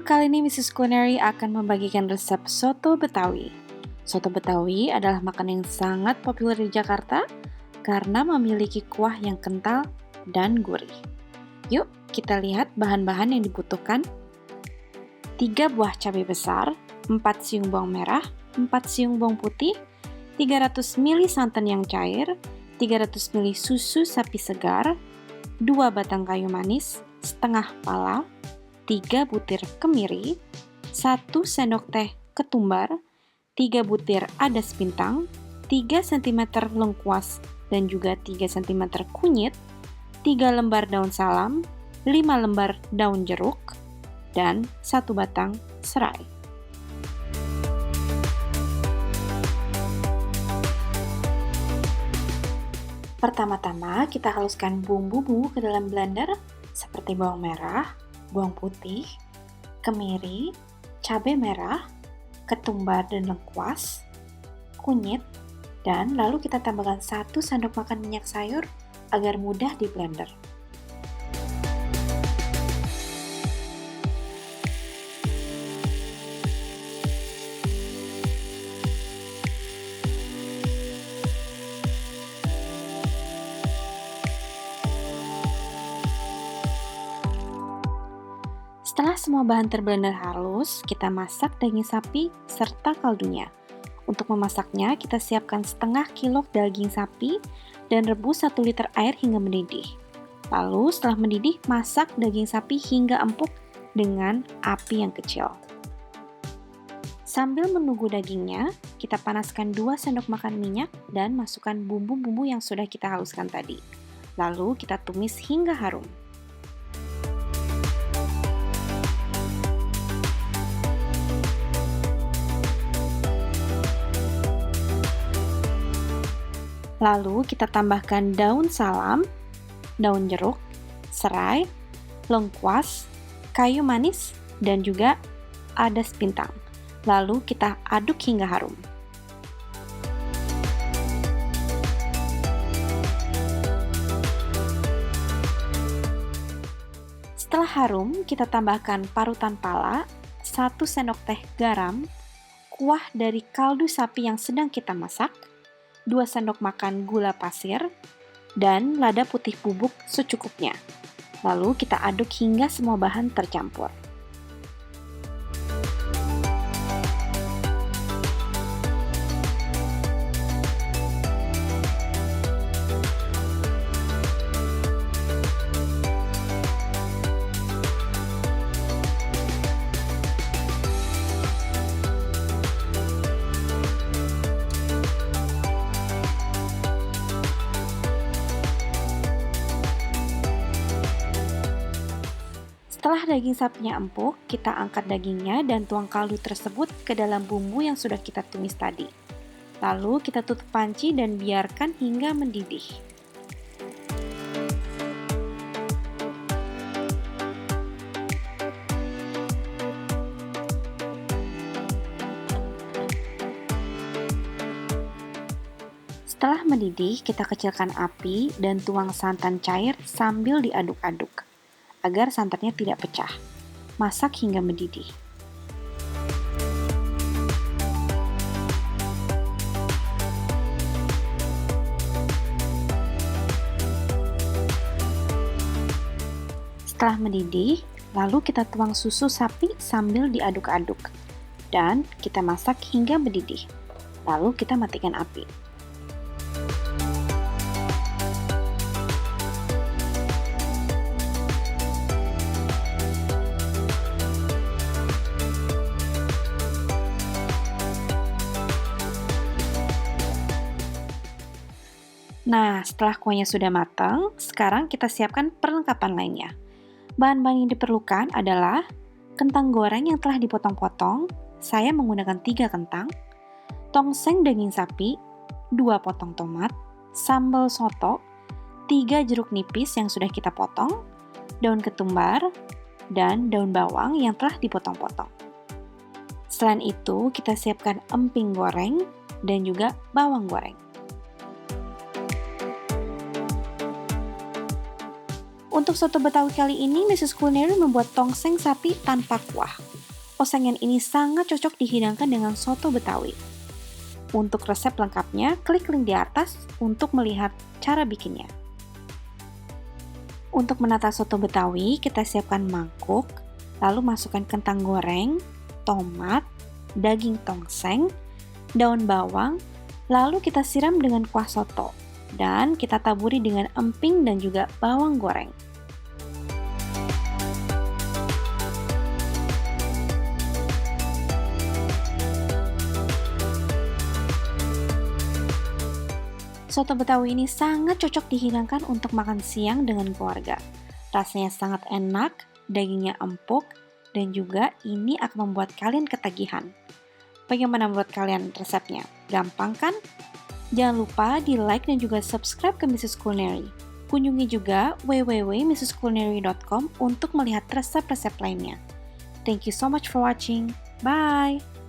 kali ini Mrs. Culinary akan membagikan resep soto Betawi. Soto Betawi adalah makanan yang sangat populer di Jakarta karena memiliki kuah yang kental dan gurih. Yuk, kita lihat bahan-bahan yang dibutuhkan. 3 buah cabai besar, 4 siung bawang merah, 4 siung bawang putih, 300 ml santan yang cair, 300 ml susu sapi segar, 2 batang kayu manis, setengah pala, 3 butir kemiri, 1 sendok teh ketumbar, 3 butir adas pintang, 3 cm lengkuas dan juga 3 cm kunyit, 3 lembar daun salam, 5 lembar daun jeruk, dan 1 batang serai. Pertama-tama kita haluskan bumbu-bumbu ke dalam blender seperti bawang merah, bawang putih, kemiri, cabai merah, ketumbar dan lengkuas, kunyit, dan lalu kita tambahkan 1 sendok makan minyak sayur agar mudah di blender. Setelah semua bahan terblender halus, kita masak daging sapi serta kaldunya. Untuk memasaknya, kita siapkan setengah kilo daging sapi dan rebus 1 liter air hingga mendidih. Lalu setelah mendidih, masak daging sapi hingga empuk dengan api yang kecil. Sambil menunggu dagingnya, kita panaskan 2 sendok makan minyak dan masukkan bumbu-bumbu yang sudah kita haluskan tadi. Lalu kita tumis hingga harum. Lalu kita tambahkan daun salam, daun jeruk, serai, lengkuas, kayu manis, dan juga adas pintang. Lalu kita aduk hingga harum. Setelah harum, kita tambahkan parutan pala, 1 sendok teh garam, kuah dari kaldu sapi yang sedang kita masak, 2 sendok makan gula pasir, dan lada putih bubuk secukupnya. Lalu kita aduk hingga semua bahan tercampur. Setelah daging sapinya empuk, kita angkat dagingnya dan tuang kaldu tersebut ke dalam bumbu yang sudah kita tumis tadi. Lalu kita tutup panci dan biarkan hingga mendidih. Setelah mendidih, kita kecilkan api dan tuang santan cair sambil diaduk-aduk agar santannya tidak pecah. Masak hingga mendidih. Setelah mendidih, lalu kita tuang susu sapi sambil diaduk-aduk. Dan kita masak hingga mendidih. Lalu kita matikan api. Nah, setelah kuahnya sudah matang, sekarang kita siapkan perlengkapan lainnya. Bahan-bahan yang diperlukan adalah kentang goreng yang telah dipotong-potong, saya menggunakan 3 kentang, tongseng daging sapi, 2 potong tomat, sambal soto, 3 jeruk nipis yang sudah kita potong, daun ketumbar, dan daun bawang yang telah dipotong-potong. Selain itu, kita siapkan emping goreng dan juga bawang goreng. Untuk soto Betawi kali ini, Mrs. Culinary membuat tongseng sapi tanpa kuah. Osengen ini sangat cocok dihidangkan dengan soto Betawi. Untuk resep lengkapnya, klik link di atas untuk melihat cara bikinnya. Untuk menata soto Betawi, kita siapkan mangkuk, lalu masukkan kentang goreng, tomat, daging tongseng, daun bawang, lalu kita siram dengan kuah soto, dan kita taburi dengan emping dan juga bawang goreng. Soto Betawi ini sangat cocok dihidangkan untuk makan siang dengan keluarga. Rasanya sangat enak, dagingnya empuk, dan juga ini akan membuat kalian ketagihan. Bagaimana menurut kalian resepnya? Gampang kan? Jangan lupa di like dan juga subscribe ke Mrs. Culinary. Kunjungi juga www.mrsculinary.com untuk melihat resep-resep lainnya. Thank you so much for watching. Bye!